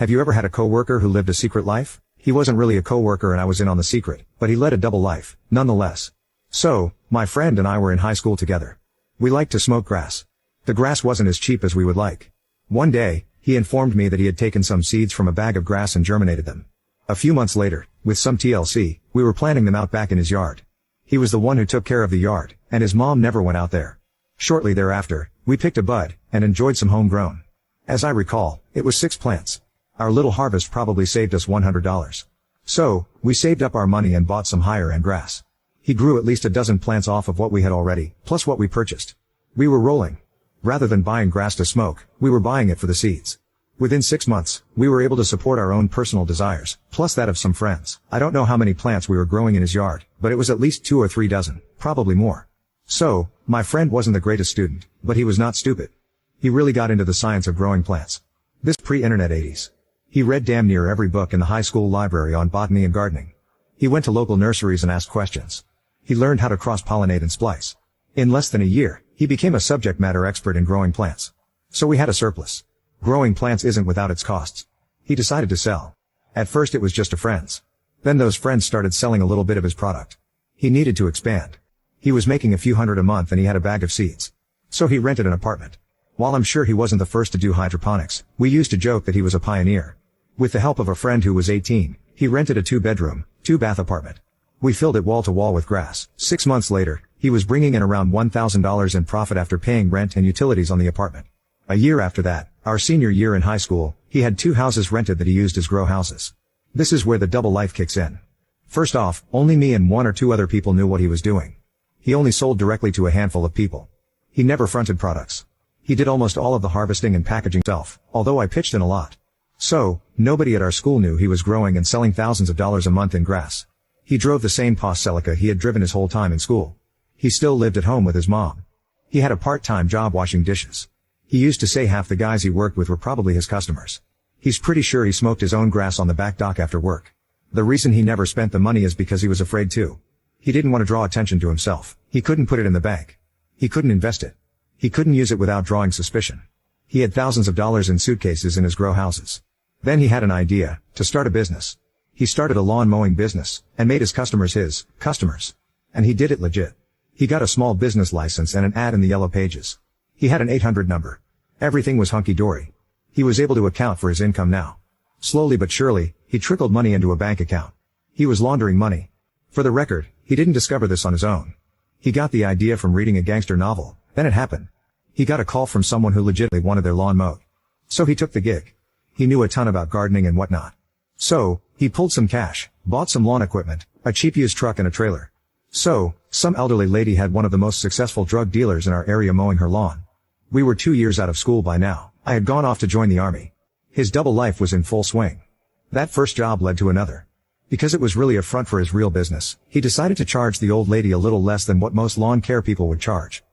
Have you ever had a coworker who lived a secret life? He wasn't really a coworker and I was in on the secret, but he led a double life, nonetheless. So, my friend and I were in high school together. We liked to smoke grass. The grass wasn't as cheap as we would like. One day, he informed me that he had taken some seeds from a bag of grass and germinated them. A few months later, with some TLC, we were planting them out back in his yard. He was the one who took care of the yard, and his mom never went out there. Shortly thereafter, we picked a bud, and enjoyed some homegrown. As I recall, it was 6 plants. Our little harvest probably saved us $100. So, we saved up our money and bought some higher-end grass. He grew at least a dozen plants off of what we had already, plus what we purchased. We were rolling. Rather than buying grass to smoke, we were buying it for the seeds. Within 6 months, we were able to support our own personal desires, plus that of some friends. I don't know how many plants we were growing in his yard, but it was at least 2 or 3 dozen, probably more. So, my friend wasn't the greatest student, but he was not stupid. He really got into the science of growing plants. This pre-internet 80s. He read damn near every book in the high school library on botany and gardening. He went to local nurseries and asked questions. He learned how to cross-pollinate and splice. In less than a year, he became a subject matter expert in growing plants. So we had a surplus. Growing plants isn't without its costs. He decided to sell. At first it was just to friends. Then those friends started selling a little bit of his product. He needed to expand. He was making a few hundred a month and he had a bag of seeds. So he rented an apartment. While I'm sure he wasn't the first to do hydroponics, we used to joke that he was a pioneer. With the help of a friend who was 18, he rented a 2-bedroom, 2-bath apartment. We filled it wall to wall with grass. 6 months later, he was bringing in around $1,000 in profit after paying rent and utilities on the apartment. A year after that, our senior year in high school, he had 2 houses rented that he used as grow houses. This is where the double life kicks in. First off, only me and 1 or 2 other people knew what he was doing. He only sold directly to a handful of people. He never fronted products. He did almost all of the harvesting and packaging himself, although I pitched in a lot. So, nobody at our school knew he was growing and selling thousands of dollars a month in grass. He drove the same Celica he had driven his whole time in school. He still lived at home with his mom. He had a part-time job washing dishes. He used to say half the guys he worked with were probably his customers. He's pretty sure he smoked his own grass on the back dock after work. The reason he never spent the money is because he was afraid to. He didn't want to draw attention to himself. He couldn't put it in the bank. He couldn't invest it. He couldn't use it without drawing suspicion. He had thousands of dollars in suitcases in his grow houses. Then he had an idea, to start a business. He started a lawn mowing business, and made his customers his customers. And he did it legit. He got a small business license and an ad in the Yellow Pages. He had an 800 number. Everything was hunky-dory. He was able to account for his income now. Slowly but surely, he trickled money into a bank account. He was laundering money. For the record, he didn't discover this on his own. He got the idea from reading a gangster novel, then it happened. He got a call from someone who legitimately wanted their lawn mowed. So he took the gig. He knew a ton about gardening and whatnot. So, he pulled some cash, bought some lawn equipment, a cheap used truck and a trailer. So, some elderly lady had one of the most successful drug dealers in our area mowing her lawn. We were 2 years out of school by now. I had gone off to join the army. His double life was in full swing. That first job led to another. Because it was really a front for his real business, he decided to charge the old lady a little less than what most lawn care people would charge.